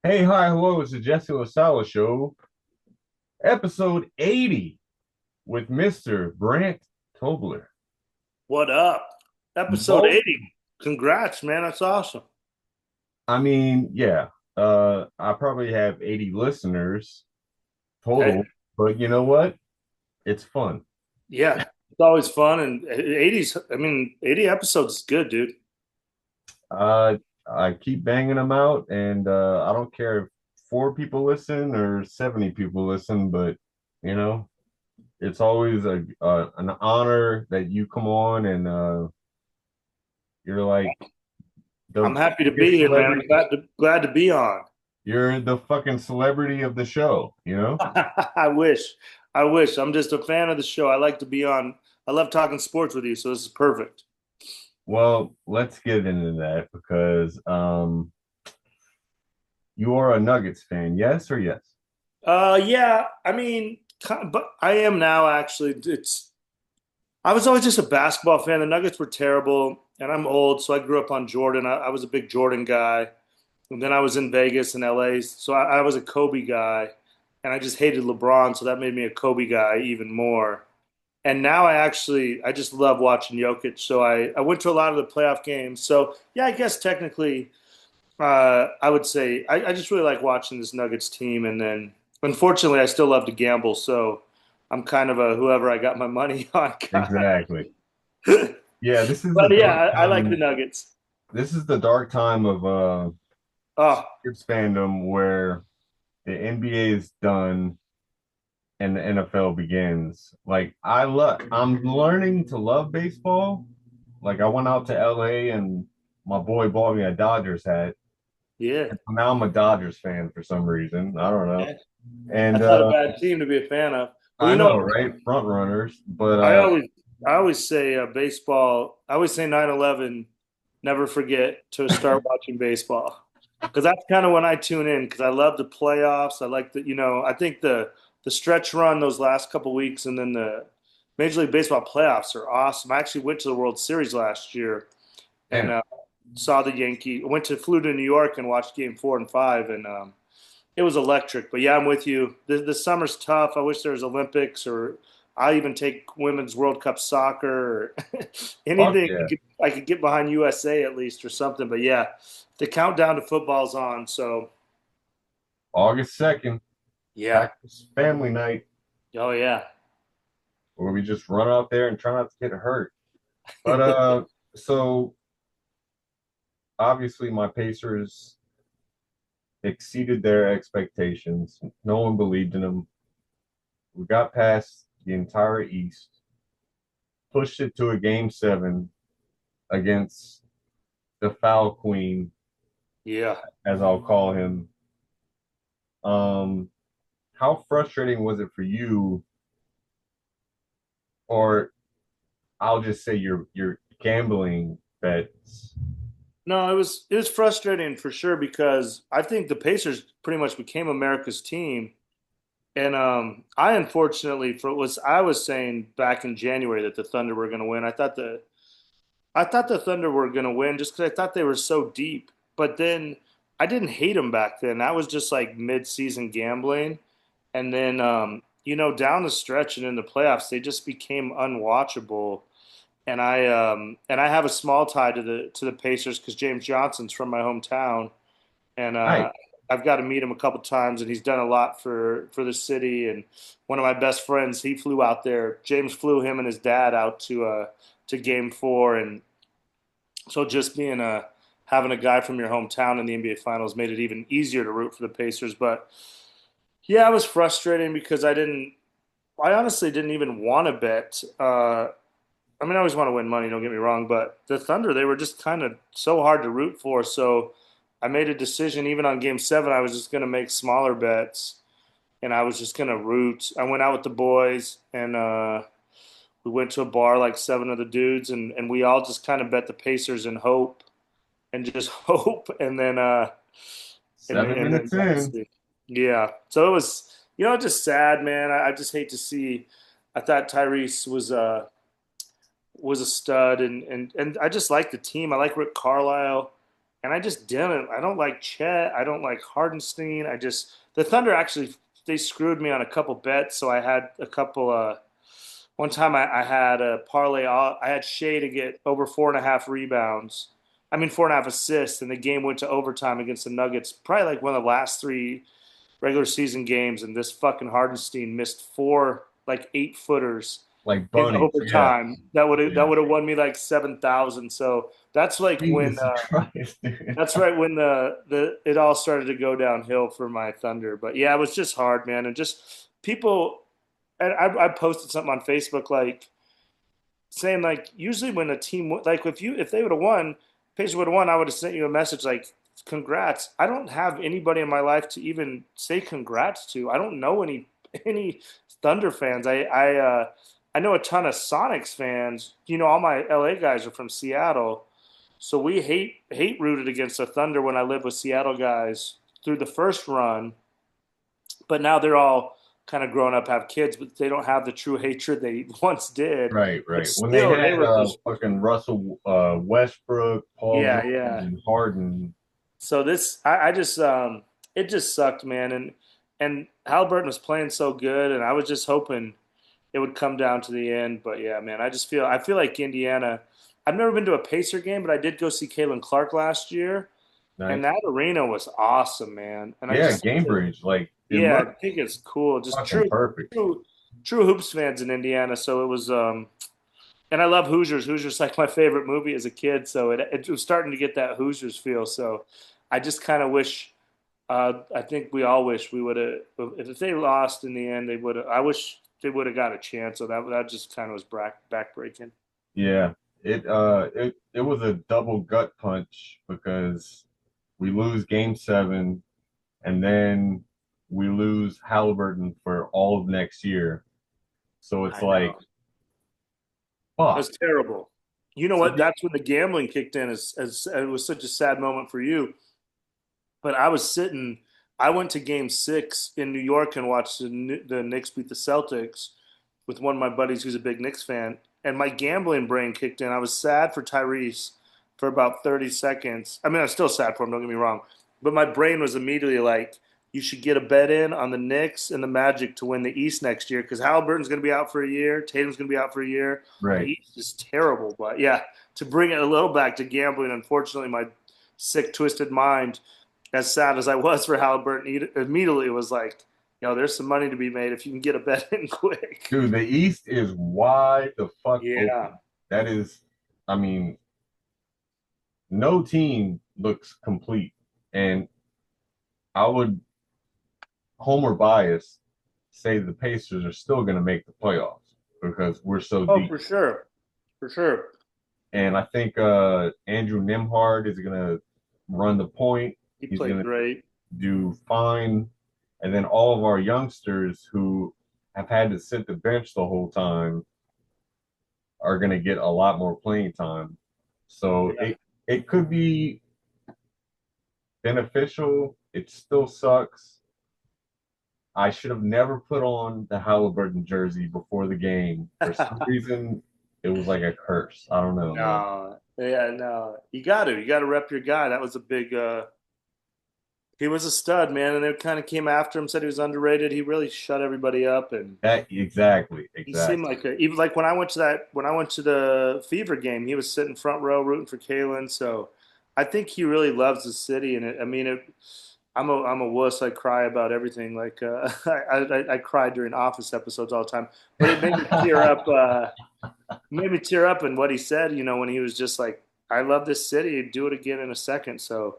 Hey, hi, hello. It's the Jesse LaSala Show, episode 80 with Mr. Brandt Tobler. What up? Episode Mo, 80. Congrats, man. That's awesome. yeah, I probably have 80 listeners Hey, total, but you know what? It's fun. yeah, it's always fun. And 80 episodes is good, dude. Uh, I keep banging them out, and I don't care if four people listen or 70 people listen, but you know, it's always an honor that you come on and you're like the I'm happy to be biggest here, man. celebrity. I'm glad to be on. You're the fucking celebrity of the show, you know? I wish. I wish. I'm just a fan of the show. I like to be on. I love talking sports with you, so this is perfect. Well, let's get into that because you are a Nuggets fan, yes or yes? Yeah, but I am now actually. It's I was always just a basketball fan. The Nuggets were terrible, and I'm old, so I grew up on Jordan. I was a big Jordan guy. And then I was in Vegas and LA, so I was a Kobe guy, and I just hated LeBron, so that made me a Kobe guy even more. And now I just love watching Jokic. So I went to a lot of the playoff games. So yeah, I guess technically, I would say I just really like watching this Nuggets team. And then unfortunately, I still love to gamble. So I'm kind of a whoever I got my money on guy. Exactly. Yeah, this is the But yeah, dark I like the time. Nuggets. This is the dark time of Oh, sports fandom where the NBA is done and the NFL begins. I'm learning to love baseball. Like I went out to LA and my boy bought me a Dodgers hat. yeah. And now I'm a Dodgers fan for some reason. I don't know. Yeah. And That's not a bad team to be a fan of. Well, I you know, know, right? Front runners, but I always I always say baseball. I always say 9/11. Never forget to start watching baseball because that's kind of when I tune in because I love the playoffs. I like I think the stretch run those last couple weeks and then the Major League Baseball playoffs are awesome. I actually went to the World Series last year and man, saw the Yankee. Flew to New York and watched Game 4 and 5 and it was electric. But yeah, I'm with you. The summer's tough. I wish there was Olympics or I even take Women's World Cup soccer or fuck anything yeah. I could get behind USA at least or something. But yeah, the countdown to football's on. So August 2nd, yeah. Packers family night, Oh yeah. where we just run out there and try not to get hurt. But so obviously my Pacers exceeded their expectations. No one believed in them. We got past the entire East, pushed it to a game 7 against the foul queen, Yeah. as I'll call him. Um, how frustrating was it for you, or I'll just say your gambling bets? No, it was frustrating for sure because I think the Pacers pretty much became America's team. And I unfortunately for was I was saying back in January that the Thunder were going to win. I thought the Thunder were going to win just because I thought they were so deep. But then I didn't hate them back then. That was just like mid-season gambling. And then, down the stretch and in the playoffs, they just became unwatchable. And I have a small tie to the Pacers because James Johnson's from my hometown, and Right. I've got to meet him a couple times, and he's done a lot for the city. And one of my best friends, he flew out there. James flew him and his dad out to Game 4, and so just being a having a guy from your hometown in the NBA Finals made it even easier to root for the Pacers. But yeah, it was frustrating because I honestly didn't even want to bet. I always want to win money, don't get me wrong, but the Thunder, they were just kind of so hard to root for. So I made a decision, even on Game 7, I was just going to make smaller bets and I was just going to root. I went out with the boys and we went to a bar, like seven of the dudes, and we all just kind of bet the Pacers and hope and just hope. Seven And then minutes in. obviously, yeah. So it was, just sad, man. I just hate to see. I thought Tyrese was a stud, and I just like the team. I like Rick Carlisle, and I just didn't. I don't like Chet. I don't like Hardenstein. The Thunder actually they screwed me on a couple bets, so I had a couple. One time I had a parlay. I had Shea to get over 4.5 rebounds. I mean 4.5 assists, and the game went to overtime against the Nuggets. Probably like one of the last three regular season games, and this fucking Hardenstein missed four like 8-footers Like in bunnies. Yeah. overtime. That Yeah. would have won me like 7,000. So that's like when Jesus Christ, dude. that's right when the it all started to go downhill for my Thunder. But yeah, it was just hard, man, and just people. And I posted something on Facebook like saying like usually when a team like if they would have won, Pacers would have won, I would have sent you a message like congrats. I don't have anybody in my life to even say congrats to. I don't know any Thunder fans. I know a ton of Sonics fans. You know, all my LA guys are from Seattle, so we hate rooted against the Thunder when I lived with Seattle guys through the first run, but now they're all kind of grown up, have kids, but they don't have the true hatred they once did. Right, But right. When they still, they had were just fucking Russell Westbrook, Paul yeah, George, yeah. and Harden. So I just it just sucked, man, and Halliburton was playing so good, and I was just hoping it would come down to the end. But yeah, man, I feel like Indiana. I've never been to a Pacer game, but I did go see Caitlin Clark last year, and Nice. that arena was awesome, man. And I Yeah, just Gamebridge. Like it yeah, I looked think it's cool. Just fucking perfect. true hoops fans in Indiana. So it was and I love Hoosiers. Hoosiers like my favorite movie as a kid, so it was starting to get that Hoosiers feel. So I just kind of wish. I think we all wish we would have. If they lost in the end, they would have. I wish they would have got a chance. So that just kind of was backbreaking. Yeah. It was a double gut punch because we lose game 7 and then we lose Halliburton for all of next year. So it's I know like, it fuck. was terrible. You know So what? That's when the gambling kicked in. As it was such a sad moment for you. But I was sitting. I went to Game 6 in New York and watched the Knicks beat the Celtics with one of my buddies who's a big Knicks fan, and my gambling brain kicked in. I was sad for Tyrese for about 30 seconds. I mean, I was still sad for him. Don't get me wrong, but my brain was immediately like, "You should get a bet in on the Knicks and the Magic to win the East next year because Halliburton's going to be out for a year. Tatum's going to be out for a year. The right. East is terrible." But yeah, to bring it a little back to gambling, unfortunately, my sick, twisted mind, as sad as I was for Halliburton, immediately was like, there's some money to be made if you can get a bet in quick. Dude, the East is wide the fuck Yeah. open. That is, I mean, no team looks complete. And I would, homer bias, say the Pacers are still going to make the playoffs because we're so Oh, deep. for sure. For sure. And I think Andrew Nimhard is going to run the point. He He's played going to great. do fine. And then all of our youngsters who have had to sit the bench the whole time are going to get a lot more playing time. So Yeah. it could be beneficial. It still sucks. I should have never put on the Halliburton jersey before the game. For some reason, it was like a curse. I don't know, man. No. Yeah, no. You got to rep your guy. That was a big he was a stud, man, and they kind of came after him, said he was underrated. He really shut everybody up, and That exactly, he seemed exactly. like even like when I went to the Fever game, he was sitting front row rooting for Kalen. So I think he really loves the city, and I mean, I'm a wuss. I cry about everything. Like I cry during Office episodes all the time, but it made me tear up. Made me tear up in what he said. When he was just like, "I love this city. I'd do it again in a second." So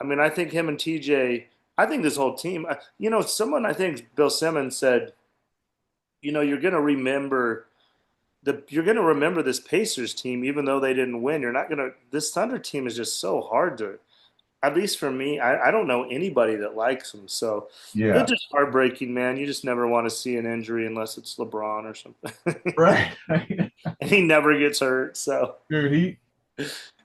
I mean, I think him and TJ. I think this whole team. Someone I think Bill Simmons said, you're going to remember you're going to remember this Pacers team, even though they didn't win. You're not going to. This Thunder team is just so hard to. At least for me, I don't know anybody that likes them. So it's Yeah, just heartbreaking, man. You just never want to see an injury unless it's LeBron or something, right. and he never gets hurt. So, Dude,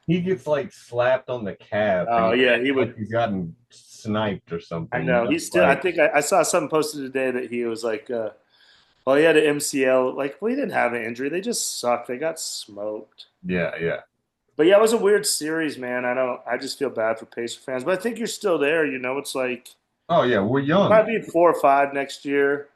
he gets like slapped on the calf and oh he yeah, acts he like would. he's gotten sniped or I something. know he's still. I Like think I saw something posted today that he was like, well, he had an MCL. Like, well, he didn't have an injury. They just sucked. They got smoked. yeah, yeah. But yeah, it was a weird series, man. I just feel bad for Pacer fans, but I think you're still there. It's like Oh yeah, we're young. might be 4 or 5 next year.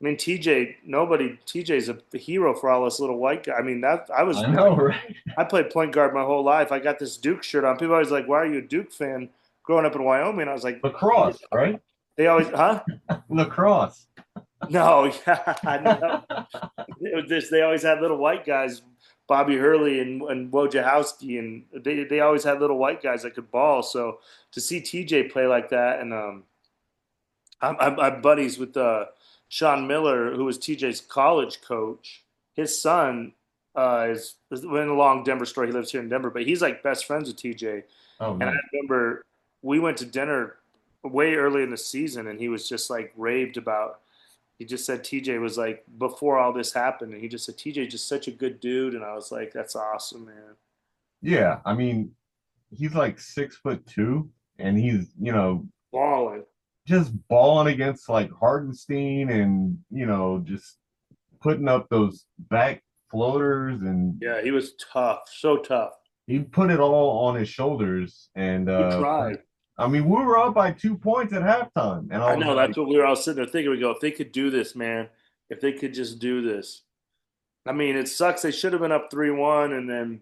I mean, TJ's a hero for all us little white guys. I mean, that I know, right? I played point guard my whole life. I got this Duke shirt on. People always like, "Why are you a Duke fan?" Growing up in Wyoming, I was like, Lacrosse, right? they always, huh? Lacrosse. No, yeah, I know. It was this. They always had little white guys, Bobby Hurley and Wojciechowski, and they always had little white guys that could ball. So to see TJ play like that, and I'm buddies with Sean Miller, who was TJ's college coach. His son is in a long Denver story. He lives here in Denver, but he's like best friends with TJ. Oh, And I nice. remember we went to dinner way early in the season, and he was just like raved about. He just said TJ was like before all this happened, and he just said TJ just such a good dude, and I was like, that's awesome, man. Yeah, I mean, he's like 6'2", and he's Balling. just balling against like Hardenstein, and just putting up those back floaters, and Yeah, he was tough, so tough. he put it all on his shoulders. And He tried. I mean, we were up by 2 points at halftime, and I I was know like, that's what we were all sitting there thinking. We go, if they could do this, man, if they could just do this. I mean, it sucks. They should have been up 3-1, and then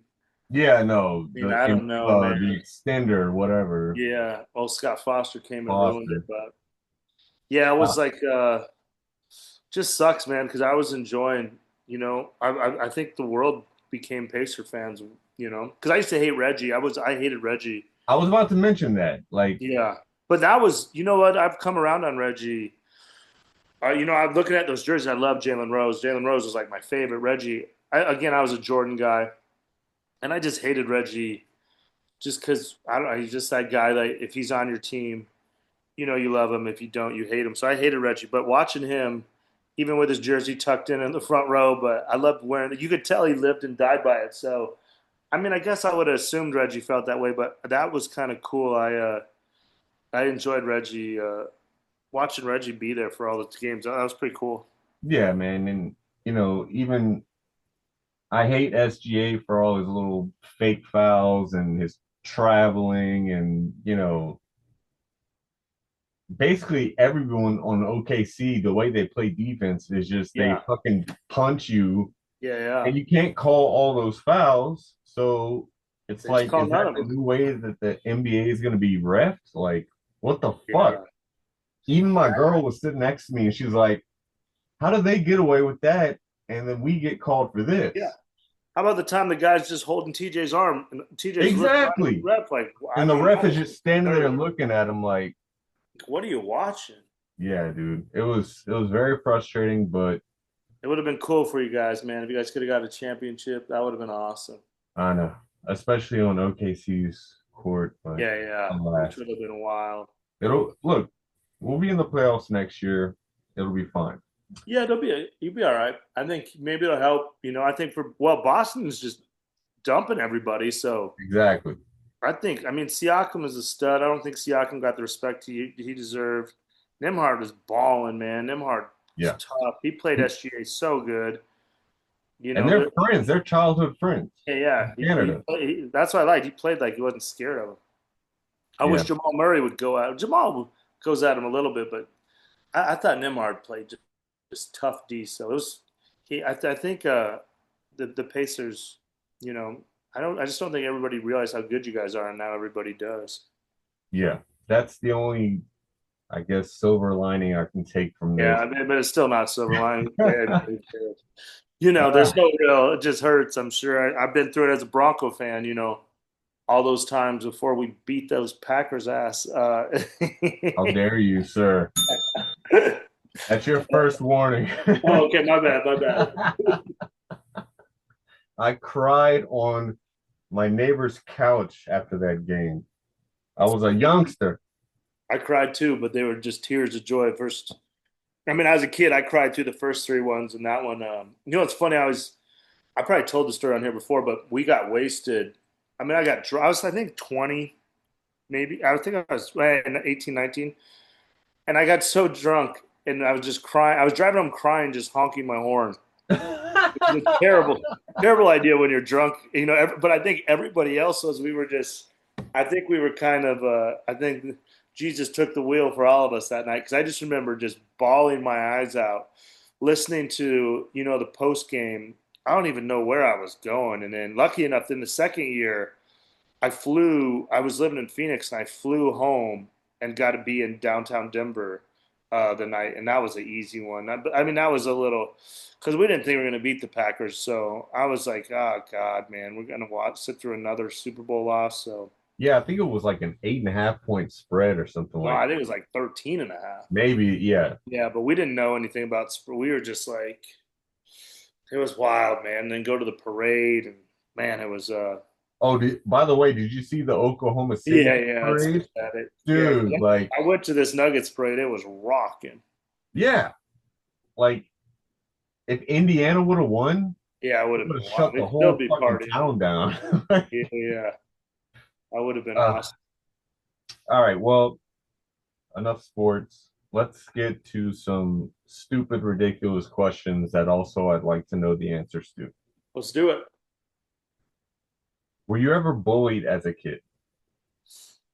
yeah, no, I mean, I don't know, man. the extender, whatever, Yeah, old Scott Foster came and ruined it, Foster. but yeah, it Uh, was like just sucks, man, because I was enjoying. I think the world became Pacer fans. Because I used to hate Reggie. I hated Reggie. I was about to mention that, like, Yeah, but that was what I've come around on Reggie. I'm looking at those jerseys. I love Jalen Rose. Jalen Rose was like my favorite. Reggie. Again, I was a Jordan guy, and I just hated Reggie just because I don't know. He's just that guy that if he's on your team, you love him. If you don't, you hate him. So I hated Reggie. But watching him, even with his jersey tucked in the front row, but I loved wearing it. You could tell he lived and died by it. So I mean, I guess I would have assumed Reggie felt that way, but that was kind of cool. I enjoyed Reggie. Watching Reggie be there for all the games. That was pretty cool. yeah, man, and even I hate SGA for all his little fake fouls and his traveling, and basically everyone on OKC, the way they play defense is just they Yeah, fucking punch you, yeah, yeah. and you can't call all those fouls. So it's They just like, call is none that of the them. new way that the NBA is going to be refed? Like, what the fuck? Yeah, Even my girl was sitting next to me, and she was like, "How do they get away with that, and then we get called for yeah. this?" How about the time the guy's just holding TJ's arm and TJ's looking right at the Exactly. ref like, I And the mean, ref that is was just standing there absurd. looking at him like, What are you watching? yeah, dude. It was very frustrating, but It would have been cool for you guys, man. If you guys could have got a championship, that would have been awesome. I know, especially on OKC's court, but Yeah, yeah. Which alas. would have been wild. It'll look, we'll be in the playoffs next year. It'll be fine. Yeah, you'll be all right. I think maybe it'll help. I think Boston's just dumping everybody. So Exactly. I mean, Siakam is a stud. I don't think Siakam got the respect he deserved. Nimhard was balling, man. Nimhard was Yeah. tough. He played SGA so good. You And know, they're there, friends. They're childhood friends yeah, yeah. in Canada. That's what I liked. He played like he wasn't scared of him. I wish Yeah. Jamal Murray would go at. Jamal goes at him a little bit, but I thought Nimhard played just tough D. So it was I think the Pacers. You know, I just don't think everybody realized how good you guys are, and now everybody does. Yeah. That's the only, I guess, silver lining I can take from Yeah, this. I mean, but it's still not silver lining. Uh, There's no real. It just hurts. I'm sure. I've been through it as a Bronco fan. All those times before we beat those Packers ass. how dare you, sir? That's your first warning. Oh, okay, my bad, my bad. I cried on my neighbor's couch after that game. I was a youngster. I cried too, but they were just tears of joy at first. I mean, as a kid, I cried through the first three ones, and that one. It's funny. I probably told the story on here before, but we got wasted. I mean, I was, I think, 20, maybe. I think I was 18, 19. And I got so drunk and I was just crying. I was driving home crying, just honking my horn. It's a terrible idea when you're drunk, you know. But I think everybody else was. We were just. I think we were kind of. I think Jesus took the wheel for all of us that night because I just remember just bawling my eyes out, listening to the post game. I don't even know where I was going, and then lucky enough, in the second year, I flew. I was living in Phoenix, and I flew home and got to be in downtown Denver the night, and that was an easy one. I mean, that was a little because we didn't think we were going to beat the Packers, so I was like, oh God, man, we're going to sit through another Super Bowl loss. So Yeah, I think it was like an 8.5 point spread or something no, like I that. think it was like 13 and a half. Maybe, yeah. Yeah, but we didn't know anything about. We were just like, it was wild, man. And then go to the parade, and man, it was. Oh, by the way, did you see the Oklahoma City Yeah, that's parade? pathetic. Yeah, Dude, like, I went to this Nuggets parade. It was rocking. yeah, like if Indiana would have won, Yeah, I would it have would been have wild. shut the They'd still whole be fucking partying. town down. Yeah, I would have been Uh, awesome. all right, well, enough sports. Let's get to some stupid, ridiculous questions that also I'd like to know the answers to. Let's do it. Were you ever bullied as a kid?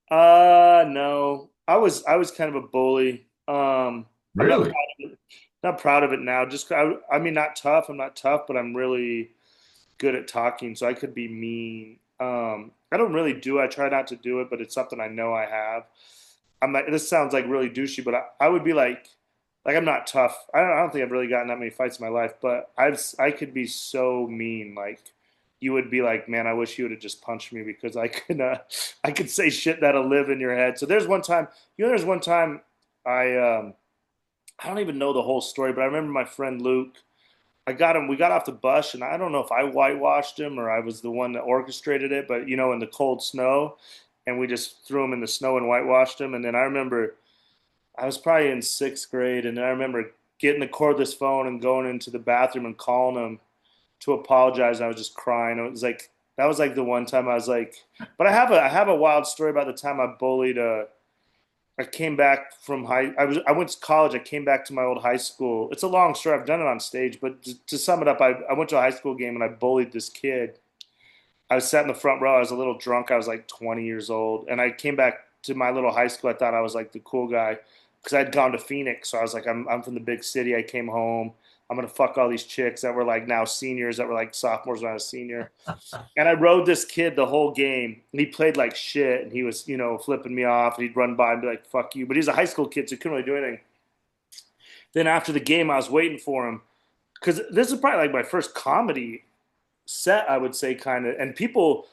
No. I was kind of a bully. I'm not Really? not proud of it now. Just I mean, not tough. I'm not tough, but I'm really good at talking, so I could be mean. I don't really do it. I try not to do it, but it's something I know I have. I'm like, this sounds like really douchey, but I would be like I'm not tough. I don't think I've really gotten that many fights in my life, but I could be so mean. Like you would be like, man, I wish you would have just punched me because I could say shit that'll live in your head. So there's one time, there's one time I I don't even know the whole story, but I remember my friend Luke. I got him. We got off the bus, and I don't know if I whitewashed him or I was the one that orchestrated it. But in the cold snow, and we just threw him in the snow and whitewashed him. And then I remember I was probably in sixth grade, and then I remember getting the cordless phone and going into the bathroom and calling him to apologize. And I was just crying. It was like that was like the one time I was like, but I have a wild story about the time I bullied I came back from I went to college. I came back to my old high school. It's a long story. I've done it on stage, but to sum it up, I went to a high school game and I bullied this kid. I was sat in the front row. I was a little drunk. I was like 20 years old, and I came back to my little high school. I thought I was like the cool guy because I'd gone to Phoenix. So I was like, I'm from the big city. I came home. I'm gonna fuck all these chicks that were like now seniors that were like sophomores when I was a senior. And I rode this kid the whole game, and he played like shit, and he was, flipping me off, and he'd run by and be like, "Fuck you," but he's a high school kid, so he couldn't really do anything. Then after the game, I was waiting for him because this is probably like my first comedy set, I would say, kind of, and people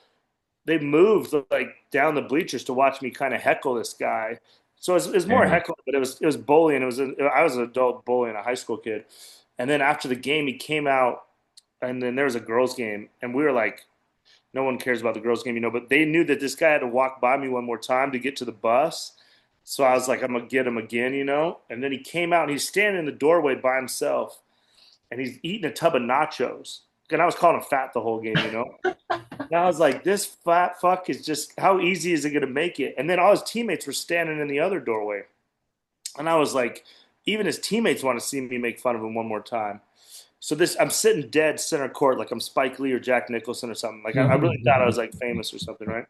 they moved like down the bleachers to watch me kind of heckle this guy. So it was more Damn. heckling, but it was bullying. I was an adult bullying a high school kid, and then after the game, he came out, and then there was a girls' game, and we were like no one cares about the girls' game, but they knew that this guy had to walk by me one more time to get to the bus. So I was like, I'm gonna get him again. And then he came out and he's standing in the doorway by himself and he's eating a tub of nachos. And I was calling him fat the whole game. And I was like, this fat fuck is just how easy is it gonna make it? And then all his teammates were standing in the other doorway. And I was like, even his teammates want to see me make fun of him one more time. So I'm sitting dead center court like I'm Spike Lee or Jack Nicholson or something. Like I really thought I was like famous or something, right?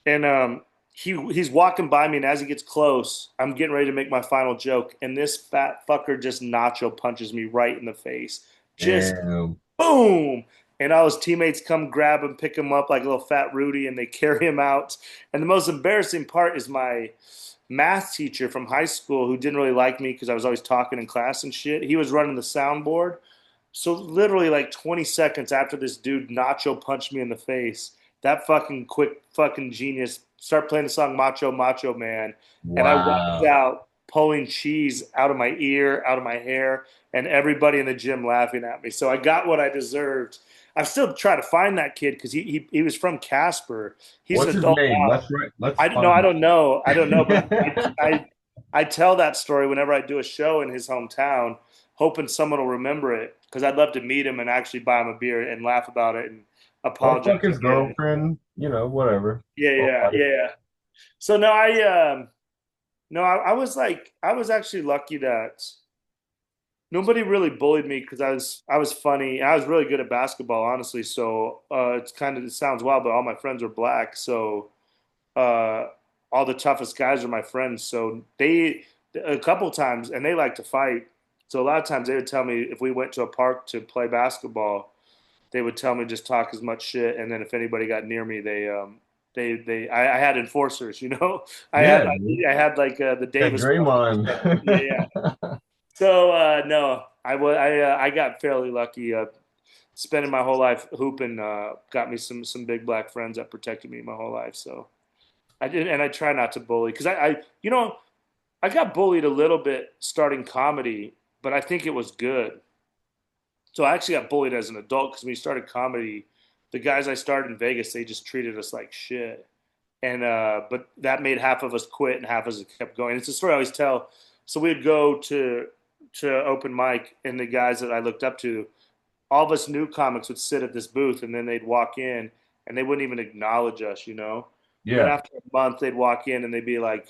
And he's walking by me, and as he gets close, I'm getting ready to make my final joke, and this fat fucker just nacho punches me right in the face, just Damn. boom. And all his teammates come grab him, pick him up like a little fat Rudy, and they carry him out. And the most embarrassing part is my math teacher from high school who didn't really like me because I was always talking in class and shit. He was running the soundboard. So literally like 20 seconds after this dude Nacho punched me in the face, that fucking quick fucking genius start playing the song Macho Macho Man, and I walked Wow. out pulling cheese out of my ear, out of my hair, and everybody in the gym laughing at me. So I got what I deserved. I'm still trying to find that kid because he was from Casper. He's What's an his adult name? now. Let's I no, I find. don't know. I don't know, but I tell that story whenever I do a show in his hometown, hoping someone will remember it because I'd love to meet him and actually buy him a beer and laugh about it and Or apologize fuck his again. girlfriend, whatever. Yeah, Or yeah, wife. yeah. So no, I no, I was actually lucky that Nobody really bullied me because I was funny. I was really good at basketball, honestly. So it's kind of, it sounds wild, but all my friends are black. So uh, all the toughest guys are my friends. So they a couple times, and they like to fight. So a lot of times they would tell me if we went to a park to play basketball, they would tell me just talk as much shit, and then if anybody got near me, I had enforcers, you know. I had Yeah, dude. I had like the That Davis brothers. Yeah, Draymond. yeah. So no, I got fairly lucky. Spending my whole life hooping got me some big black friends that protected me my whole life. So I did, and I try not to bully because I got bullied a little bit starting comedy, but I think it was good. So I actually got bullied as an adult because when we started comedy, the guys I started in Vegas, they just treated us like shit. And but that made half of us quit and half of us kept going. It's a story I always tell. So we'd go to open mic, and the guys that I looked up to, all of us new comics would sit at this booth, and then they'd walk in, and they wouldn't even acknowledge us, you know. And then Yeah. after a month, they'd walk in, and they'd be like,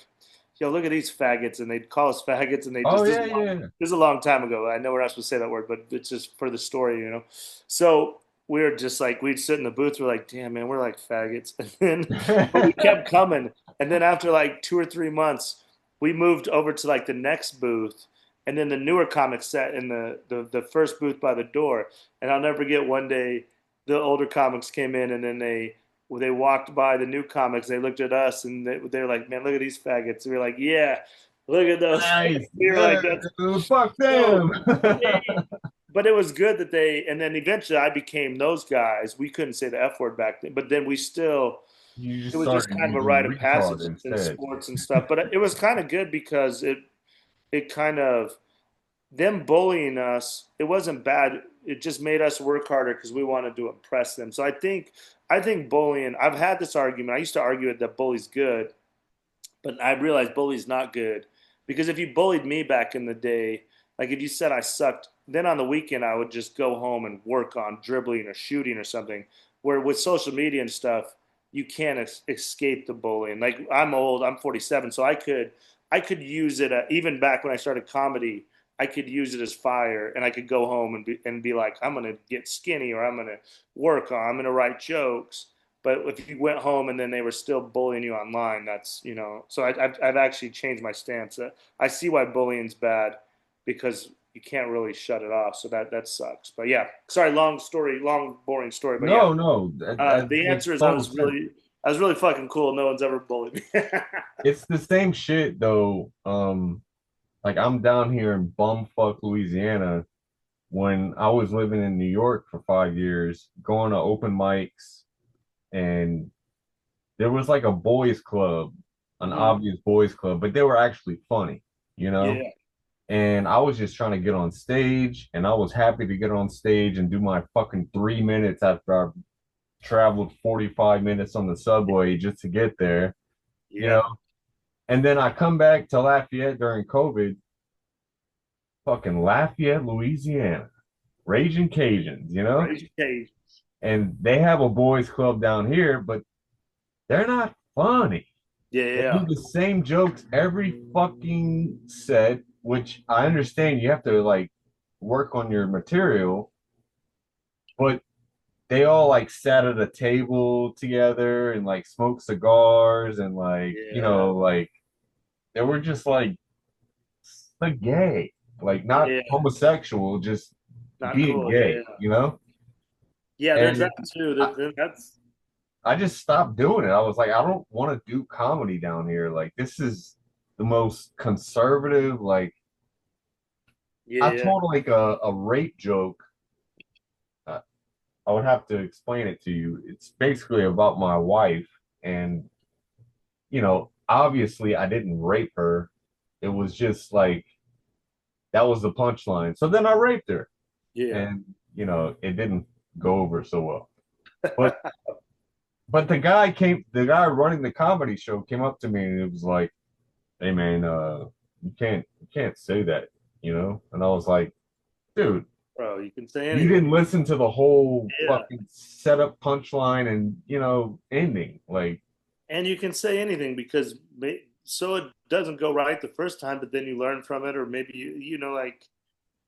"Yo, look at these faggots," and they'd call us faggots, and they Oh just yeah, yeah. this is a long time ago. I know we're not supposed to say that word, but it's just for the story, you know. So we were just like, we'd sit in the booth, we're like, "Damn, man, we're like faggots," and then but we kept coming, and then after like 2 or 3 months, we moved over to like the next booth, and then the newer comics sat in the first booth by the door. And I'll never forget one day the older comics came in, and then they walked by the new comics. They looked at us, and they were like, "Man, look at these faggots." We were like, "Yeah, look at those." Nice. We were Yeah. like, "That's Fuck so." them. But it was good that they. And then eventually, I became those guys. We couldn't say the F word back then, but then we still. You It just was just started kind of a using rite of passage retard in instead. sports and stuff. But it was kind of good because it kind of them bullying us, it wasn't bad. It just made us work harder because we wanted to impress them. So I think bullying. I've had this argument. I used to argue that bully's good, but I realized bully's not good because if you bullied me back in the day, like if you said I sucked, then on the weekend I would just go home and work on dribbling or shooting or something. Where with social media and stuff, you can't escape the bullying. Like I'm old, I'm 47, so I could use it even back when I started comedy. I could use it as fire, and I could go home and be like, I'm gonna get skinny, or I'm gonna work on, I'm gonna write jokes. But if you went home and then they were still bullying you online, that's, you know. So I've actually changed my stance. I see why bullying's bad because you can't really shut it off. So that sucks. But yeah, sorry, long story, long boring story. But yeah, No, no, that the makes answer is total sense. I was really fucking cool. No one's ever bullied me. It's the same shit though. Like I'm down here in bumfuck Louisiana. When I was living in New York for 5 years, going to open mics, and there was like a boys club, an Mhm. obvious boys club, but they were actually funny, you know? Yeah, And I was just trying to get on stage, and I was happy to get on stage and do my fucking 3 minutes after I traveled 45 minutes on the subway just to get there, you yeah, know? And then I come back to Lafayette during COVID, fucking Lafayette, Louisiana, Raging Cajuns, you know? raise your cage. And they have a boys club down here, but they're not funny. Yeah, They do yeah, the same jokes every fucking set, which I understand you have to like work on your material, but they all like sat at a table together and like smoked cigars and like, yeah, like they were just like gay, like not yeah. homosexual, just Not being cool. Yeah, gay, yeah. you know? Yeah, there's And that too. I, That's I just stopped doing it. I was like, I don't want to do comedy down here. Like, this is the most conservative. Like, yeah, I yeah, told like a rape joke. Uh, I would have to explain it to you. It's basically about my wife. And, obviously I didn't rape her. It was just like, that was the punchline. So then I raped her. yeah. And, it didn't go over so well. But, the guy running the comedy show came up to me and it was like, hey man, you can't say that, And I was like, dude, Bro, you can say you anything. didn't listen to the whole Yeah. fucking setup punchline and ending. Like, And you can say anything because so it doesn't go right the first time, but then you learn from it, or maybe like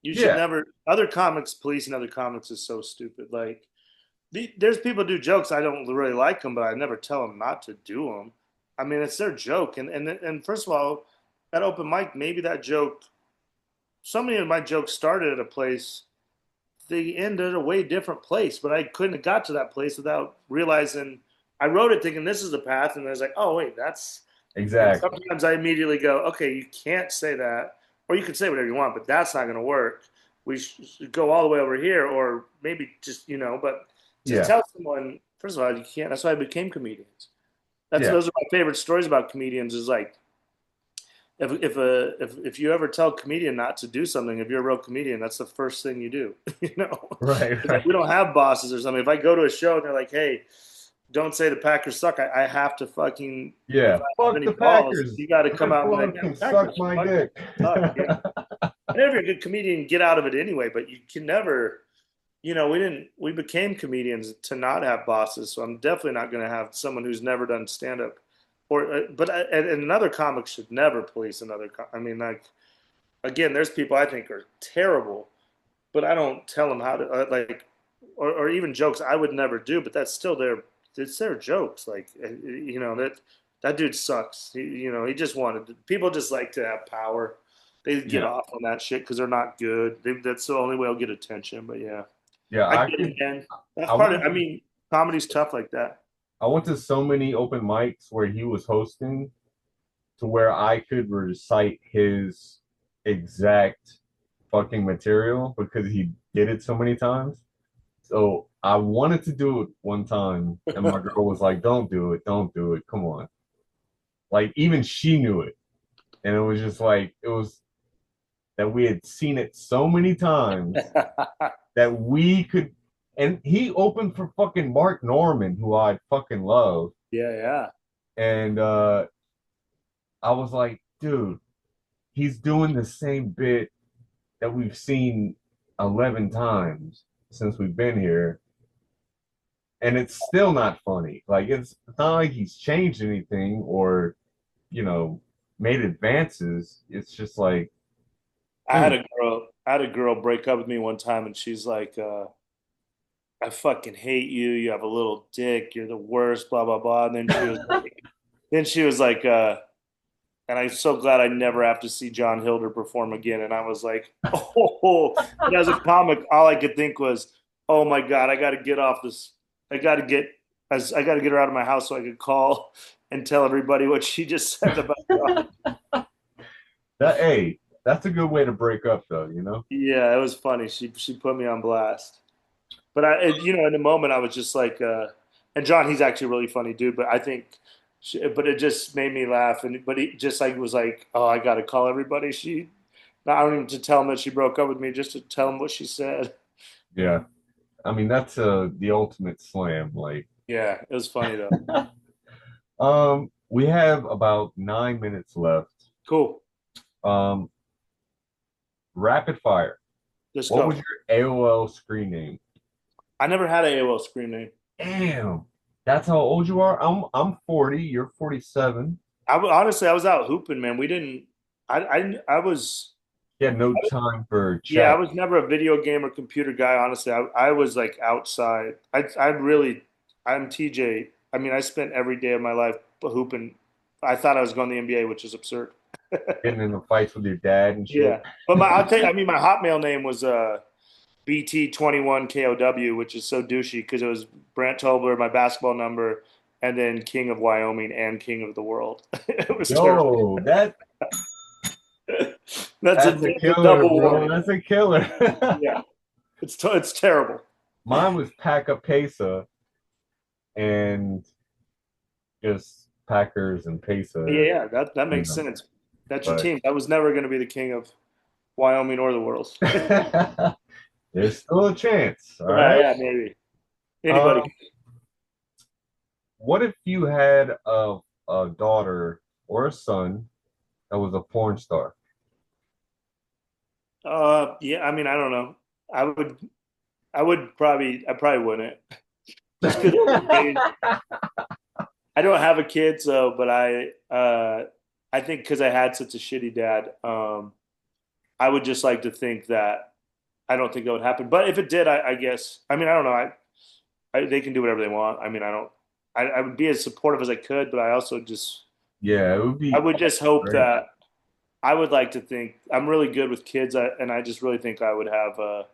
You should Yeah, never. Other comics policing other comics is so stupid. Like, there's people do jokes. I don't really like them, but I never tell them not to do them. I mean, it's their joke, and first of all, that open mic, maybe that joke. So many of my jokes started at a place, they ended at a way different place, but I couldn't have got to that place without realizing. I wrote it thinking this is the path, and I was like, oh wait, that's. And exactly. sometimes I immediately go, okay, you can't say that, or you can say whatever you want, but that's not going to work. We should go all the way over here, or maybe just but to Yeah, tell someone, first of all, you can't. That's why I became comedians. That's yeah, those are my favorite stories about comedians. Is like if you ever tell a comedian not to do something, if you're a real comedian, that's the first thing you do. right, It's like right. we don't have bosses or something. If I go to a show and they're like, "Hey, don't say the Packers suck," I have to fucking if Yeah, I have fuck any the balls, Packers. you got to come Red out and be like, Blood "Man, can the suck Packers my fucking dick. suck." Yeah, and if you're a good comedian, get out of it anyway. But you can never. We didn't. We became comedians to not have bosses, so I'm definitely not going to have someone who's never done stand up. And another comic should never police another. I mean, like again, there's people I think are terrible, but I don't tell them how to or even jokes I would never do. But that's still it's their jokes. Like that dude sucks. He just wanted people just like to have power. They get Yeah, off on that shit because they're not good. That's the only way I'll get attention. But yeah, yeah. I get it, man. That's I part of. went I to mean, comedy's tough like that. I went to so many open mics where he was hosting to where I could recite his exact fucking material because he did it so many times. So I wanted to do it one time, and my girl was like, "Don't do it, don't do it. Come on." Like even she knew it, and it was just like it was that we had seen it so many times that we could. And he opened for fucking Mark Norman, who I fucking love, Yeah, yeah. and I was like, dude, he's doing the same bit that we've seen 11 times since we've been here, and it's still not funny. Like it's not like he's changed anything or you know made advances. It's just like, dude, I had a girl break up with me one time, and she's like, "I fucking hate you. You have a little dick. You're the worst." Blah blah blah. And then she was like, and I'm so glad I never have to see John Hilder perform again. And I was like, oh. But as a comic, all I could think was, oh my god, I got to get off this. I got to get I got to get her out of my house so I could call and tell everybody what she just said about John. that hey, that's a good way to break up, though. Yeah, it was funny. She put me on blast. But in the moment, I was just like, and John, he's actually a really funny dude. But I think, but it just made me laugh. And but he just like was like, oh, I got to call everybody. I don't even to tell him that she broke up with me, just to tell him what she said. Yeah, I mean that's the ultimate slam. Like, Yeah, it was funny though. we have about 9 minutes left. Cool. Um, rapid fire. Let's What go. was your AOL screen name? I never had an AOL screen name. Damn, that's how old you are. I'm 40. You're 47. Honestly, I was out hooping, man. We didn't. I was. You had no time for Yeah, I chat. was never a video game or computer guy. Honestly, I was like outside. I really, I'm TJ. I mean, I spent every day of my life hooping. I thought I was going to the NBA, which is absurd. Getting into fights with your dad and shit. Yeah, but I'll tell you. I mean, my Hotmail name was BT21 KOW, which is so douchey because it was Brandt Tobler, my basketball number, and then King of Wyoming and King of the World. It was terrible. Yo, That's that's a it's a killer, double bro. warning. That's a killer. Yeah, it's terrible. Mine was Paca Pesa and just Packers and Yeah, Pesa, yeah, that you makes know. sense. That's your But team. That was never going to be the king of Wyoming or the world. there's still a chance. All Yeah, right. yeah, maybe anybody. Um, what if you had a daughter or a son that was a porn star? Yeah. I mean, I don't know. I would. I probably wouldn't. Just because I don't have a kid, so but I think because I had such a shitty dad, I would just like to think that. I don't think that would happen. But if it did, I guess. I mean, I don't know. They can do whatever they want. I mean, I don't. I would be as supportive as I could, but I also just Yeah, it would I be would just hope great. that I would like to think I'm really good with kids, and I just really think I would have a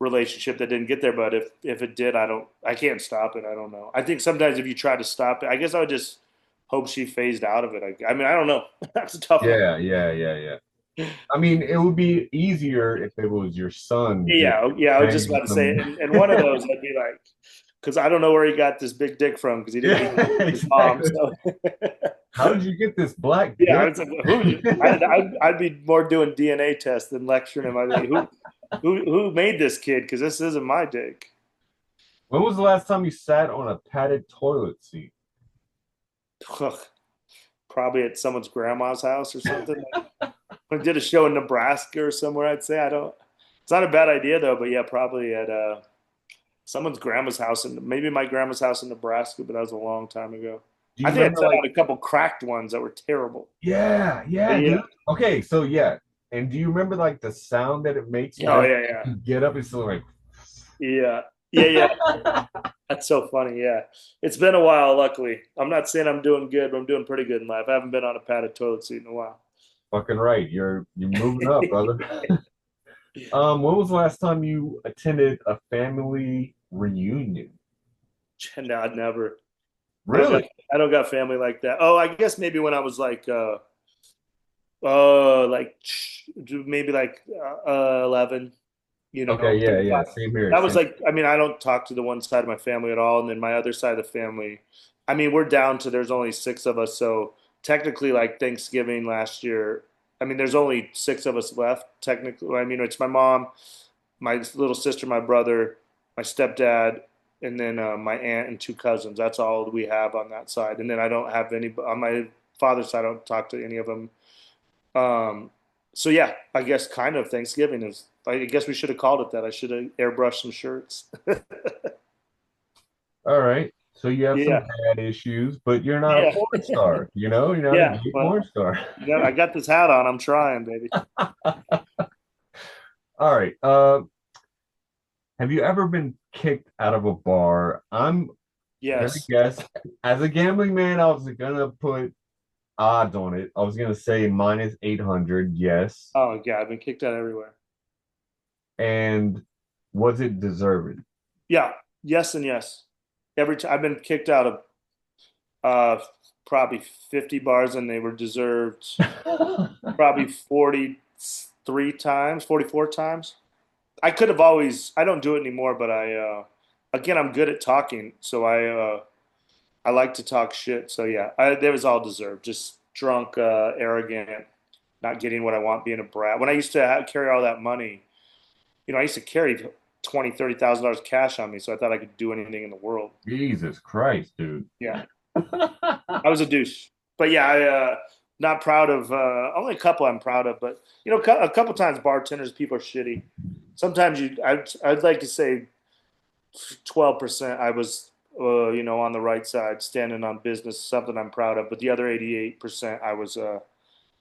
relationship that didn't get there. But if it did, I can't stop it. I don't know. I think sometimes if you try to stop it, I guess I would just hope she phased out of it. I mean, I don't know. That's a tough one. Yeah, yeah, yeah, yeah. I mean, it would be easier if it was your son just Yeah, yeah. I was just banging about to say, some. and one of those, I'd be like, because I don't know where he got this big dick from, because he didn't Yeah, give it to his mom. exactly. So How did you get this black yeah, I dick? was like, I'd be more doing DNA tests than lecturing him. I'd be like, who made this kid? Because this isn't my dick. When was the last time you sat on a padded toilet seat? Probably at someone's grandma's house or something. I did a show in Nebraska or somewhere. I'd say I don't. It's not a bad idea though, but yeah, probably at someone's grandma's house, and maybe my grandma's house in Nebraska, but that was a long time ago. Do I you think I remember sent like, out a couple cracked ones that were terrible. yeah, But yeah, yeah, dude. Okay, so yeah. And do you remember like the sound that it makes oh as yeah, yeah, you get up? It's still like, yeah, yeah, yeah. That's so funny. Yeah, it's been a while. Luckily, I'm not saying I'm doing good, but I'm doing pretty good in life. I haven't been on a padded toilet seat in a while. fucking right. You're moving up, brother. When was the last time you attended a family reunion? No, I'd never. I don't got. Really? I don't got family like that. Oh, I guess maybe when I was like maybe like 11. Okay, yeah, yeah. 35. Same here. That was Same. like, I mean, I don't talk to the one side of my family at all, and then my other side of the family. I mean, we're down to there's only six of us, so technically, like Thanksgiving last year. I mean, there's only six of us left. Technically, I mean, it's my mom, my little sister, my brother, my stepdad, and then my aunt and two cousins. That's all we have on that side. And then I don't have any on my father's side. I don't talk to any of them. Um, so yeah, I guess kind of Thanksgiving is. I guess we should have called it that. I should have airbrushed some shirts. All right. So you have some Yeah, dad issues, but you're not a yeah, porn star. You're not a yeah. gay But porn star. I got this hat on. I'm trying, baby. All right. Have you ever been kicked out of a bar? I'm gonna Yes. guess. As a gambling man, I was gonna put odds on it. I was gonna say minus 800, yes. Oh yeah, I've been kicked out everywhere. And was it deserved? Yeah. Yes and yes. Every time I've been kicked out of uh probably 50 bars, and they were deserved probably 43 times, 44 times. I could have always. I don't do it anymore, but again, I'm good at talking, so I like to talk shit. So yeah, that was all deserved. Just drunk, arrogant, not getting what I want, being a brat. When I used to carry all that money, I used to carry 20, $30,000 cash on me, so I thought I could do anything in the world. Jesus Christ, dude. Yeah, I was a douche. But yeah, I not proud of. Only a couple I'm proud of, but a couple times bartenders, people are shitty. Sometimes I'd like to say 12% I was on the right side, standing on business, something I'm proud of. But the other 88% I was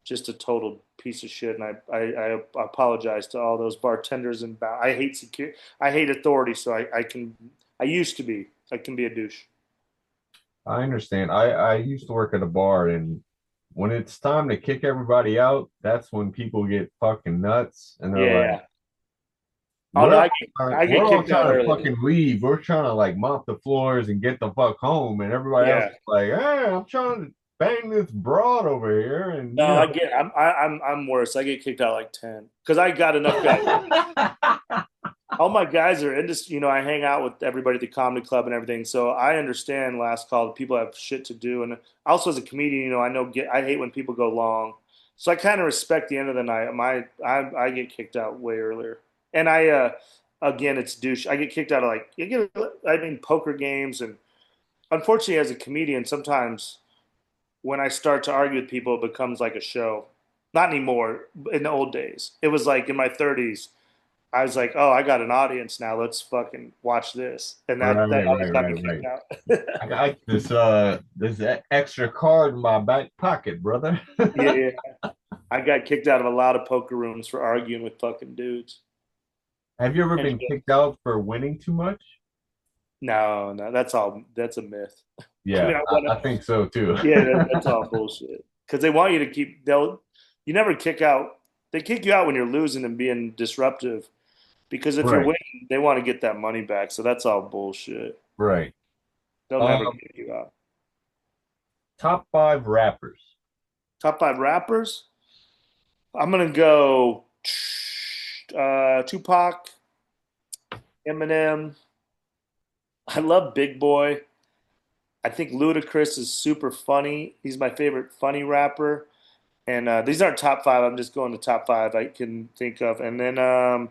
just a total piece of shit, and I apologize to all those bartenders. And I hate security, I hate authority, so I used to be, I can be a douche. I understand. I used to work at a bar, and when it's time to kick everybody out, that's when people get fucking nuts, and they're Yeah, like, yeah. Oh no, I we're get all kicked out trying to early. fucking leave. We're trying to like mop the floors and get the fuck home, and everybody else Yeah. is like, hey, I'm trying to bang this broad over here, and No, I get. I'm worse. I get kicked out like 10 because I got enough guys. All my guys are industry. I hang out with everybody at the comedy club and everything. So I understand last call. People have shit to do, and also as a comedian, I know I hate when people go long. So I kind of respect the end of the night. I get kicked out way earlier, and again it's douche. I get kicked out of I mean poker games, and unfortunately as a comedian sometimes when I start to argue with people, it becomes like a show. Not anymore. In the old days, it was like in my 30s. I was like, oh, I got an audience now. Let's fucking watch this, and that right, always right, got me right, kicked right. out. I got this extra card in my back pocket, brother. Yeah, yeah. I got kicked out of a lot of poker rooms for arguing with fucking dudes. Have you ever And been kicked out for winning too much? no, no, that's all. That's a myth. I mean, Yeah, I want I to. think so too. Yeah, that's all bullshit. Because they want you to keep. They'll. You never kick out. They kick you out when you're losing and being disruptive. Because if you're Right, winning, they want to get that money back. So that's all bullshit. right. They'll never Um, kick you out. top five rappers. Top five rappers. I'm gonna go. Tupac, Eminem. I love Big Boy. I think Ludacris is super funny. He's my favorite funny rapper. And these aren't top five. I'm just going to top five I can think of. And then I'm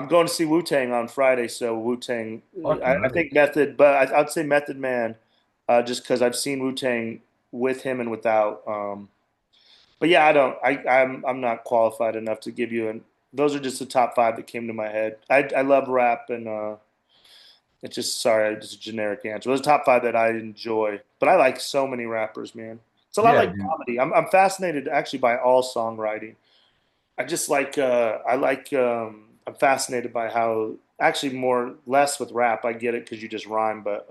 going to see Wu Tang on Friday. So Wu Tang, Fucking I right. think Method, but I'd say Method Man, just because I've seen Wu Tang with him and without. But yeah, I don't. I'm not qualified enough to give you an. Those are just the top five that came to my head. I love rap and it's just sorry, just a generic answer. Those are top five that I enjoy, but I like so many rappers, man. It's a lot Yeah, like dude. comedy. I'm fascinated actually by all songwriting. I just like I'm fascinated by how actually more less with rap. I get it because you just rhyme, but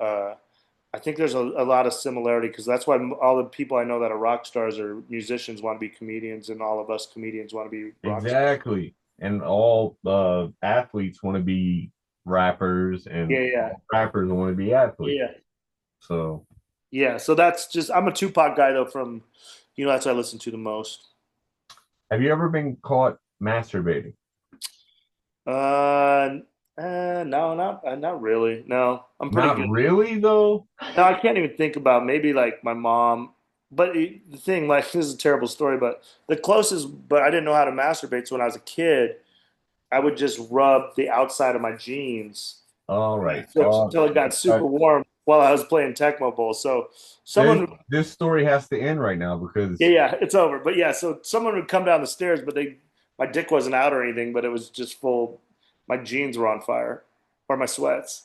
I think there's a lot of similarity because that's why all the people I know that are rock stars or musicians want to be comedians, and all of us comedians want to be rock stars. Exactly. And all athletes want to be rappers, Yeah, and yeah, all rappers want to be athletes. yeah, So, yeah. So that's just I'm a Tupac guy though. From that's what I listen to the most. have you ever been caught masturbating? Uh, no, not really. No, I'm pretty Not good. really, though. No, I can't even think about maybe like my mom. But the thing, like, this is a terrible story, but the closest, but I didn't know how to masturbate. So when I was a kid, I would just rub the outside of my jeans All right. until it got Uh, super warm while I was playing Tecmo Bowl. So this someone, this story has to end right now yeah, because yeah, it's over. But yeah, so someone would come down the stairs, but my dick wasn't out or anything, but it was just full. My jeans were on fire, or my sweats.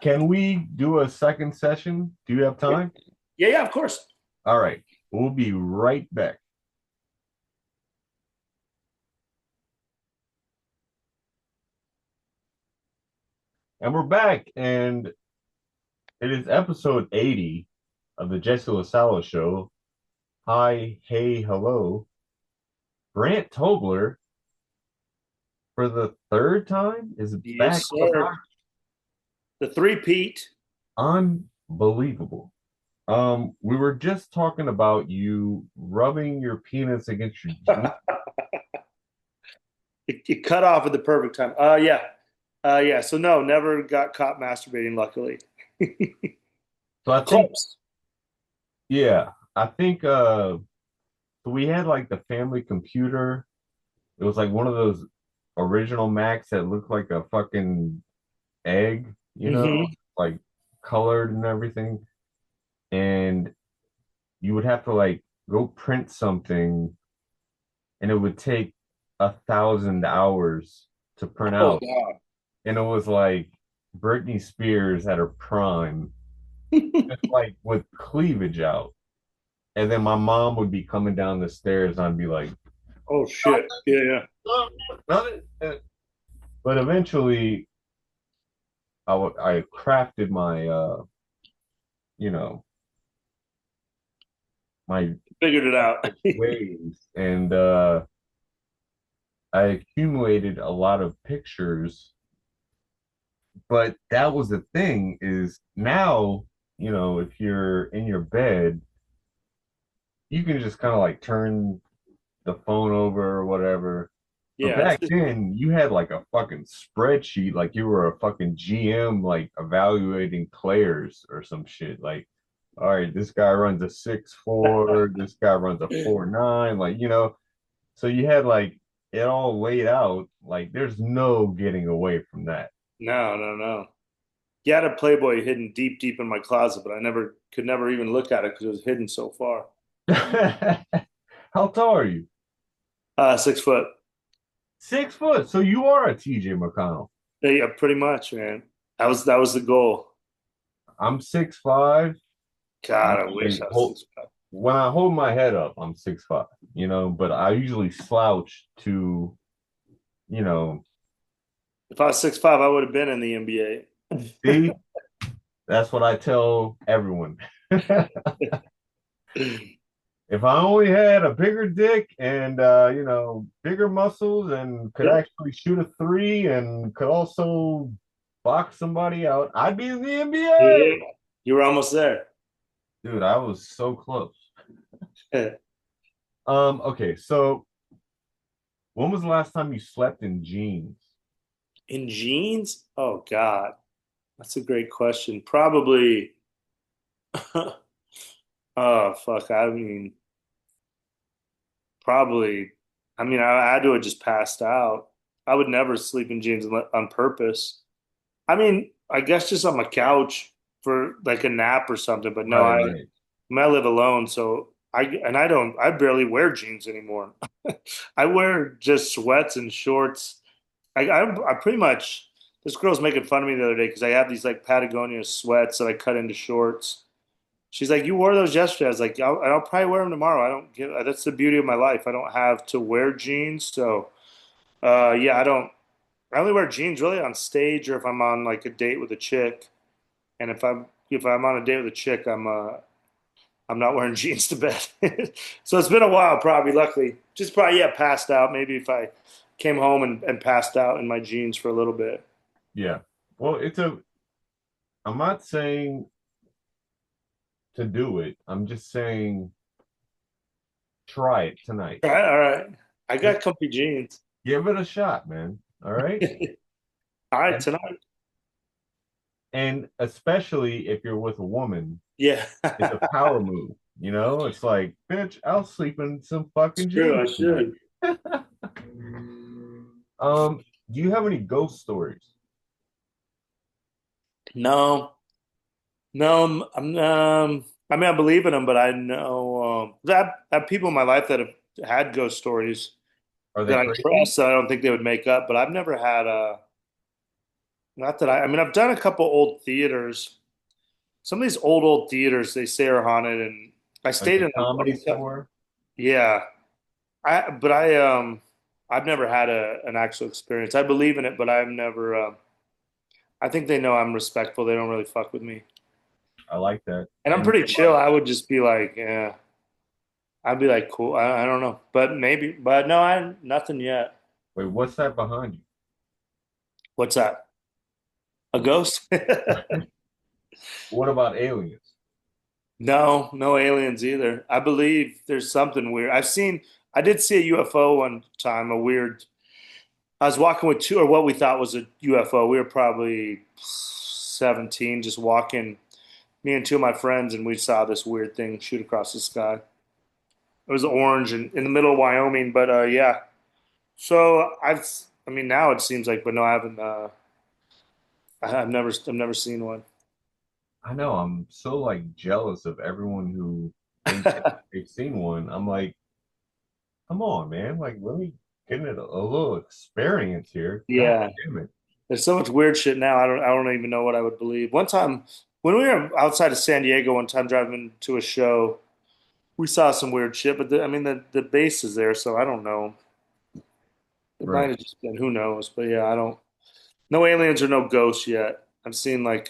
can we do a second session? Do you have time? Yeah, yeah, of course. All right. We'll be right back. And we're back, and it is episode 80 of the Jesse LaSala show. Hi, hey, hello. Brandt Tobler, for the third time, is back Yes, on the sir. The three Pete. pod. Unbelievable. We were just talking about you rubbing your penis against your jeans. It cut off at the perfect time. Yeah. Yeah. So no, never got caught masturbating, luckily. So I think, Close. yeah, I think so we had like the family computer. It was like one of those original Macs that looked like a fucking egg, Hmm. like colored and everything. And you would have to like go print something, and it would take 1,000 hours to print Oh out. God. And it was like Britney Spears at her prime, just like with cleavage out. And then my mom would be coming down the stairs, and I'd be like, Oh shit. Yeah, yeah. nothing. But eventually, I crafted my you know my Figured it out. ways, and I accumulated a lot of pictures. But that was the thing, is now, if you're in your bed, you can just kind of like turn the phone over or whatever. But Yeah. back then, you had like a fucking spreadsheet, like you were a fucking GM, like evaluating players or some shit. Like, all right, this guy runs a 6'4", this guy runs a 4'9", like, so you had like it all laid out. Like, there's no getting away from that. No, no, no. Yeah, I had a Playboy hidden deep, deep in my closet, but I never could never even look at it because it was hidden so far. How tall are you? 6 foot. 6 foot. So you are a TJ McConnell. Yeah, pretty much, man. That was the goal. I'm 6'5". God, I wish I was 6 foot. When I hold my head up, I'm 6'5", but I usually slouch to you know, If I was 6'5", I would have been in the NBA. see, that's what I tell everyone. If I only had a bigger dick and bigger muscles and could Yeah, actually shoot a three and could also box somebody out, I'd be in the NBA. yeah, you were almost there. Dude, I was so close. Okay, so when was the last time you slept in jeans? In jeans? Oh God, that's a great question. Probably. Oh fuck. I mean, probably. I mean, I had to have just passed out. I would never sleep in jeans on purpose. I mean, I guess just on my couch for like a nap or something. But no, Right, right. I mean, I live alone, so I barely wear jeans anymore. I wear just sweats and shorts. I pretty much, this girl's making fun of me the other day because I have these like Patagonia sweats that I cut into shorts. She's like, "You wore those yesterday." I was like, I'll probably wear them tomorrow. I don't give. That's the beauty of my life. I don't have to wear jeans, so yeah, I don't. I only wear jeans really on stage or if I'm on like a date with a chick. And if I'm on a date with a chick, I'm not wearing jeans to bed. So it's been a while, probably. Luckily, just probably yeah, passed out. Maybe if I came home and passed out in my jeans for a little bit. Yeah. Well, I'm not saying to do it. I'm just saying try it tonight. All right, all right. I Just got comfy jeans. give it a shot, man. All right. All right, And tonight. and especially if you're with a woman, Yeah, it's a power move. It's like, bitch, I'll sleep in some it's fucking true. I jeans tonight. should. Do you have any ghost stories? No, no. I mean, I believe in them, but I know that I have people in my life that have had ghost stories Are they that I crazy? trust. That I don't think they would make up, but I've never had a. Not that I mean, I've done a couple old theaters. Some of these old theaters they say are haunted, and I Like stayed the in them. comedy store? Yeah, I've never had an actual experience. I believe in it, but I've never. I think they know I'm respectful. They don't really fuck with me, I like that. and I'm And pretty chill. I would just be like, yeah, I'd be like, cool. I don't know, but maybe, but no, I nothing yet. wait, what's that behind What's that? A you? ghost? What about aliens? No, no aliens either. I believe there's something weird. I did see a UFO one time, a weird. I was walking with two, or what we thought was a UFO. We were probably 17, just walking, me and two of my friends, and we saw this weird thing shoot across the sky. It was orange and in the middle of Wyoming, but yeah. So I mean, now it seems like, but no, I haven't. I've never seen one. I know I'm so like jealous of everyone who thinks that they've seen one. I'm like, come on, man. Like, let me get a little experience here. God Yeah. damn it. There's so much weird shit now. I don't even know what I would believe. One time when we were outside of San Diego, one time driving to a show, we saw some weird shit. But I mean, the base is there, so I don't know. It might Right. have just been who knows. But yeah, I don't. No aliens or no ghosts yet. I've seen like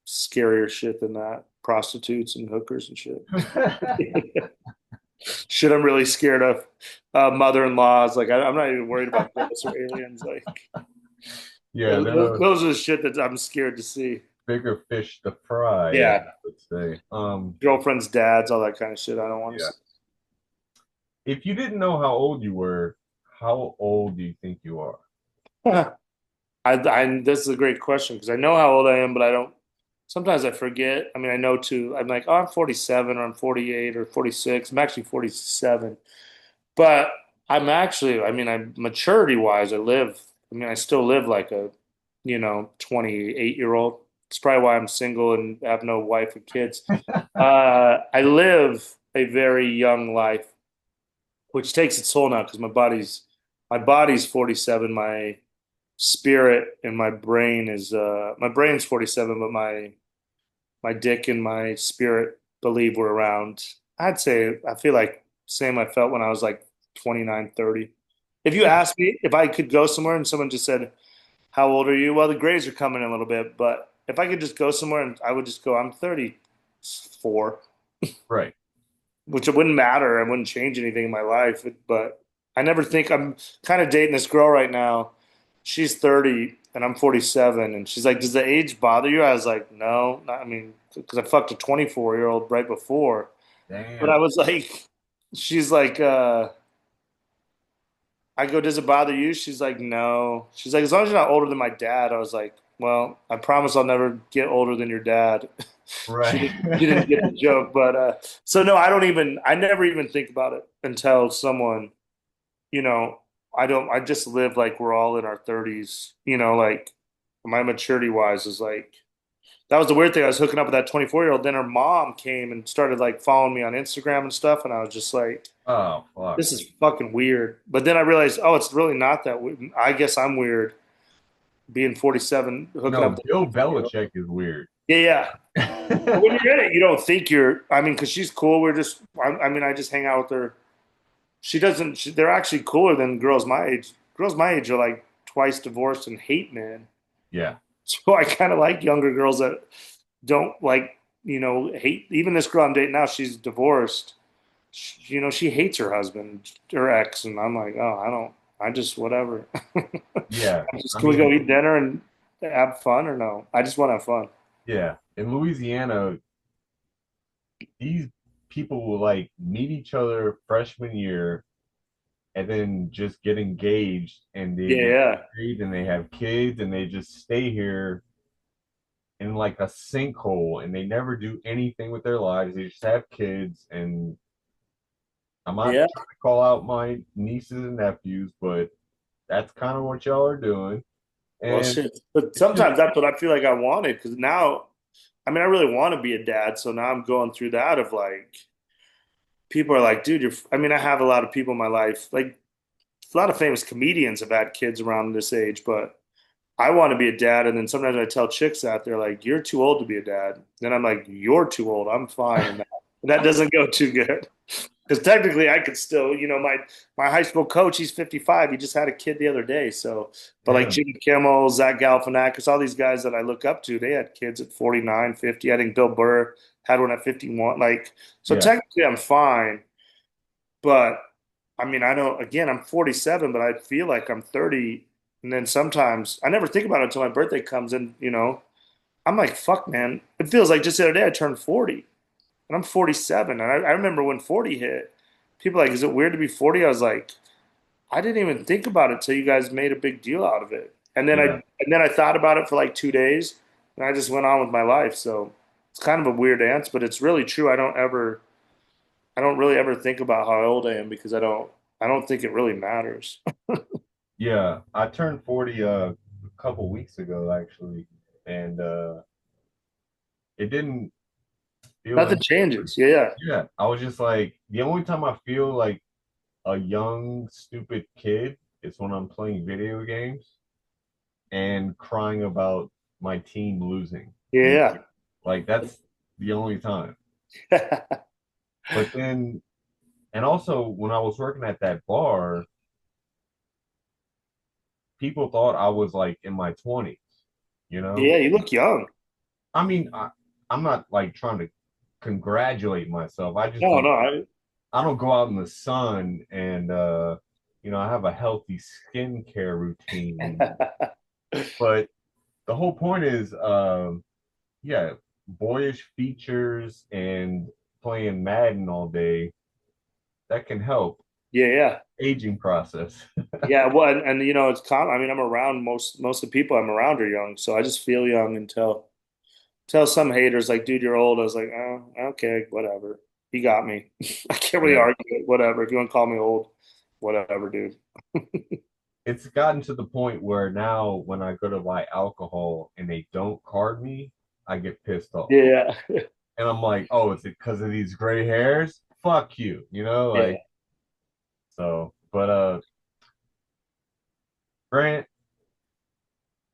scarier shit than that. Prostitutes and hookers and shit. Shit, I'm really scared of. Mother-in-laws. Like I'm not even worried about ghosts or aliens. Like Yeah, there those, are those are the shit that I'm scared to see. bigger fish to fry, I Yeah. would say. Girlfriend's dads, all that kind of shit. I don't want to Yeah. see. If you didn't know how old you were, how old do you think you are? This is a great question because I know how old I am, but I don't. Sometimes I forget. I mean, I know too. I'm like, oh, I'm 47 or I'm 48 or 46. I'm actually 47, but I'm actually. I mean, I maturity wise, I live. I mean, I still live like a, 28-year-old. It's probably why I'm single and have no wife or kids. I live a very young life, which takes its toll now because my body's 47. My spirit and my brain's 47, but my dick and my spirit believe we're around. I'd say I feel like same I felt when I was like 29, 30. If you Yeah, asked me if I could go somewhere and someone just said, "How old are you?" Well, the grades are coming in a little bit, but if I could just go somewhere and I would just go, "I'm 34," right. which it wouldn't matter. I wouldn't change anything in my life. But I never think I'm kind of dating this girl right now. She's 30 and I'm 47. And she's like, "Does the age bother you?" I was like, "No, not, I mean, because I fucked a 24-year-old right before." But I Damn. was like, she's like, I go, "Does it bother you?" She's like, "No." She's like, "As long as you're not older than my dad." I was like, "Well, I promise I'll never get older than your dad." Right. She didn't get the joke, but so no, I never even think about it until someone, you know, I just live like we're all in our 30s, like my maturity wise is like, that was the weird thing. I was hooking up with that 24-year-old, then her mom came and started like following me on Instagram and stuff, and I was just like, Oh, fuck. this is fucking weird. But then I realized, oh, it's really not that weird. I guess I'm weird being 47, hooking up No, with a Bill 24-year-old. Belichick is weird. Yeah, yeah. But when you're in it, you don't think you're. I mean, because she's cool. I mean, I just hang out with her. She doesn't. They're actually cooler than girls my age. Girls my age are like twice divorced and hate men. Yeah. So I kind of like younger girls that don't like, hate. Even this girl I'm dating now, she's divorced. She hates her husband, her ex, and I'm like, oh, I don't. I just whatever. Yeah. I Can we go mean, eat dinner and have fun or no? I just want to have fun. yeah. In Louisiana, these people will like meet each other freshman year and then just get engaged and they Yeah, get yeah, married and they have kids and they just stay here in like a sinkhole and they never do anything with their lives. They just have kids and I'm not yeah. trying to call out my nieces and nephews, but that's kind of what y'all are doing. Well, And shit. But it's just sometimes that's what I feel like I wanted because now, I mean, I really want to be a dad. So now I'm going through that of like, people are like, dude, I mean, I have a lot of people in my life, like a lot of famous comedians have had kids around this age, but I want to be a dad. And then sometimes I tell chicks that they're like, you're too old to be a dad. Then I'm like, you're too old. I'm fine. And that doesn't go too good. Because technically, I could still, my high school coach, he's 55. He just had a kid the other day. So, but like damn. Jimmy Kimmel, Zach Galifianakis, all these guys that I look up to, they had kids at 49, 50. I think Bill Burr had one at 51. Like, so Yeah. technically, I'm fine. But I mean, I don't, again, I'm 47, but I feel like I'm 30. And then sometimes I never think about it until my birthday comes and, I'm like, fuck, man. It feels like just the other day I turned 40 and I'm 47. And I remember when 40 hit, people were like, is it weird to be 40? I was like, I didn't even think about it till you guys made a big deal out of it. Yeah. And then I thought about it for like 2 days and I just went on with my life. So it's kind of a weird answer, but it's really true. I don't really ever think about how old I am because I don't think it really matters. Yeah. I turned 40 a couple weeks ago actually. And it didn't feel Nothing any different. changes. Yeah, yeah. Yeah. I was just like the only time I feel like a young, stupid kid is when I'm playing video games and crying about my team losing. You know, Yeah, like that's the only time. yeah. But then, and also when I was working at that bar, people thought I was like in my 20s, you know? Yeah, you look young. I mean, I'm not like trying to congratulate myself. I just No, don't, no. I don't go out in the sun and, I have a healthy skincare routine. But the whole point is, yeah, boyish features and playing Madden all day, that can help Yeah, yeah. aging process. Yeah, well, and it's common. I mean, I'm around most of the people I'm around are young, so I just feel young until tell some haters like, dude, you're old. I was like, oh, okay, whatever. You got me. I can't really Yeah. argue it. Whatever. If you want to call me old, whatever, dude. It's gotten to the point where now when I go to buy alcohol and they don't card me, I get pissed off. Yeah, And I'm like, oh, is it because of these gray hairs? Fuck you, yeah. like so. But Grant,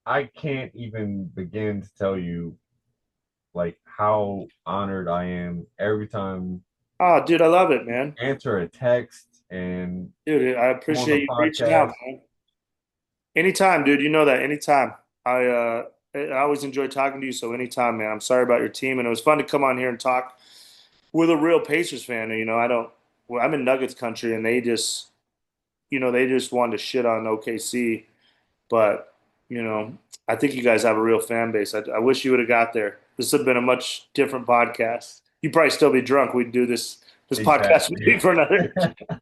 I can't even begin to tell you like how honored I am every time Oh, dude, I love it, man. I answer a text and Dude, I come on appreciate the you reaching out, podcast. man. Anytime, dude. You know that. Anytime. I always enjoy talking to you. So anytime, man. I'm sorry about your team, and it was fun to come on here and talk with a real Pacers fan. You know, I don't. Well, I'm in Nuggets country, and they just wanted to shit on OKC. But you know, I think you guys have a real fan base. I wish you would have got there. This would have been a much different podcast. You'd probably still be drunk. We'd do this podcast Exactly. maybe for another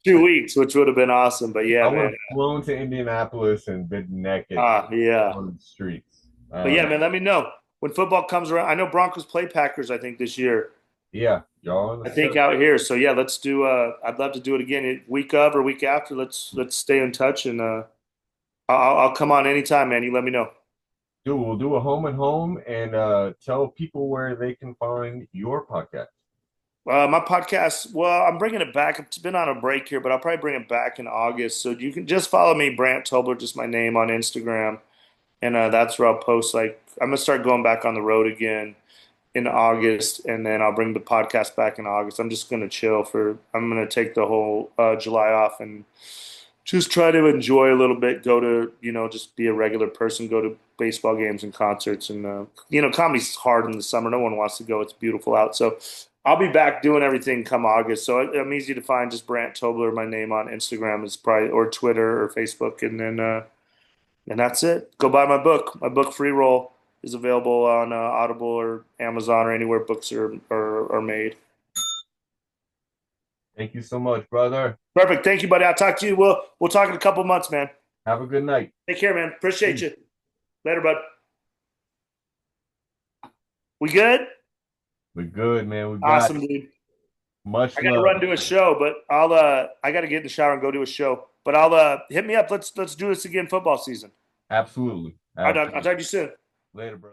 2 weeks, which would have been awesome. But I yeah, would man. have flown to Indianapolis and been naked Yeah. on the streets. But yeah, man, let me know when football comes around. I know Broncos play Packers, I think, this year. Yeah, y'all on the I think schedule. out here. So yeah, let's do I'd love to do it again week of or week after. Let's stay in touch and I'll come on anytime, man. You let me know. Dude, we'll do a home and home and tell people where they can find your podcast. My podcast, well, I'm bringing it back. It's been on a break here, but I'll probably bring it back in August. So you can just follow me, Brandt Tobler, just my name on Instagram. And that's where I'll post. Like, I'm going to start going back on the road again in August. And then I'll bring the podcast back in August. I'm just going to I'm going to take the whole July off and just try to enjoy a little bit, go to, just be a regular person, go to baseball games and concerts. And, comedy's hard in the summer. No one wants to go. It's beautiful out. So I'll be back doing everything come August. So I'm easy to find. Just Brandt Tobler. My name on Instagram is probably, or Twitter or Facebook. And that's it. Go buy my book. My book, Free Roll, is available on Audible or Amazon or anywhere books are made. Thank you so much, brother. Perfect. Thank you, buddy. I'll talk to you. We'll talk in a couple months, man. Have a good night. Take care, man. Appreciate Peace. you. Later, bud. We good? We're good, man. We got Awesome, dude. much I got to love. run to a show, but I got to get in the shower and go to a show. But I'll hit me up. Let's do this again football season. Absolutely. All right, Doug. I'll Absolutely. talk to you soon. Later, brother.